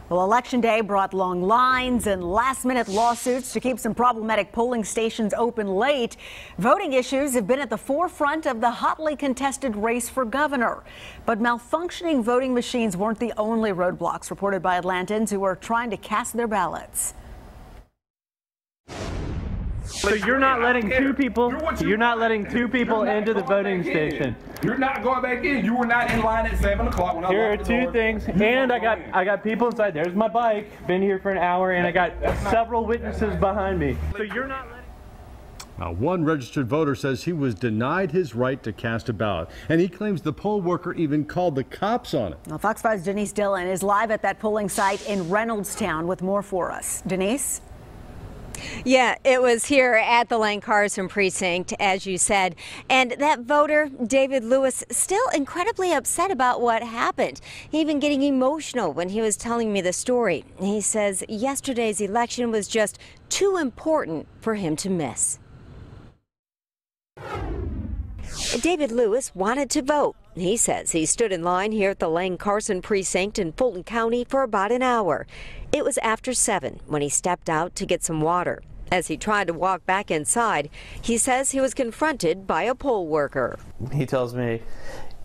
Well, Election Day brought long lines and last-minute lawsuits to keep some problematic polling stations open late. Voting issues have been at the forefront of the hotly contested race for governor. But malfunctioning voting machines weren't the only roadblocks reported by Atlantans who were trying to cast their ballots. So you're not letting two people into the voting station. You're not going back in. You were not in line at 7 o'clock when I Here are walked the door. two things, and I got people inside. There's my bike. Been here for an hour, and I got several witnesses behind me. So you're not letting. Now, one registered voter says he was denied his right to cast a ballot, and he claims the poll worker even called the cops on it. Well, Fox 5's Denise Dillon is live at that polling site in Reynoldstown with more for us. Denise? Yeah, it was here at the Lane Carson precinct, as you said. And that voter, David Lewis, still incredibly upset about what happened. Even getting emotional when he was telling me the story. He says yesterday's election was just too important for him to miss. David Lewis wanted to vote. He says he stood in line here at the Lane Carson precinct in Fulton County for about an hour. It was after 7 when he stepped out to get some water. As he tried to walk back inside, he says he was confronted by a poll worker. He tells me,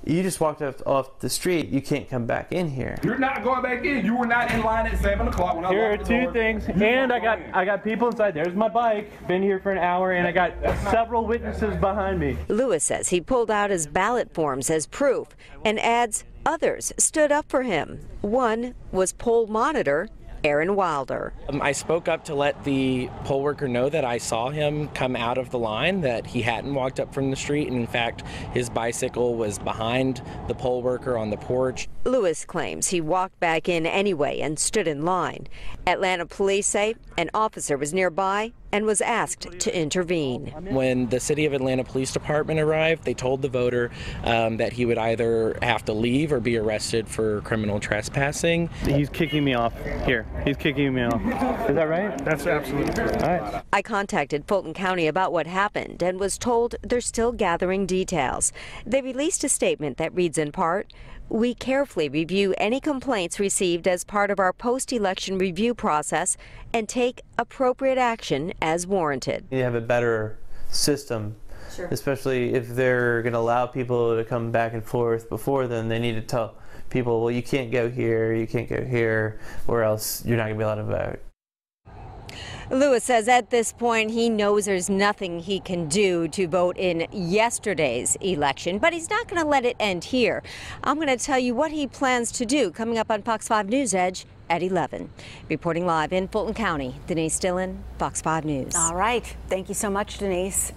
"You just walked off the street. You can't come back in here." You're not going back in. You were not in line at 7 o'clock when I Here are walked the door. two things, and I got people inside. There's my bike. Been here for an hour, and I got several witnesses behind me. Lewis says he pulled out his ballot forms as proof and adds others stood up for him. One was poll monitor Aaron Wilder. I spoke up to let the poll worker know that I saw him come out of the line, that he hadn't walked up from the street, and in fact his bicycle was behind the poll worker on the porch. Lewis claims he walked back in anyway and stood in line. Atlanta police say an officer was nearby and was asked to intervene. When the City of Atlanta Police Department arrived, they told the voter that he would either have to leave or be arrested for criminal trespassing. He's kicking me off. Here, he's kicking me off. Is that right? That's absolutely correct. All right. I contacted Fulton County about what happened and was told they're still gathering details. They released a statement that reads in part, "We carefully review any complaints received as part of our post-election review process and take appropriate action as warranted." You have a better system, especially if they're going to allow people to come back and forth before then. They need to tell people, well, you can't go here, you can't go here, or else you're not going to be allowed to vote. Lewis says at this point he knows there's nothing he can do to vote in yesterday's election, but he's not going to let it end here. I'm going to tell you what he plans to do coming up on Fox 5 News Edge at 11. Reporting live in Fulton County, Denise Dillon, Fox 5 News. All right. Thank you so much, Denise.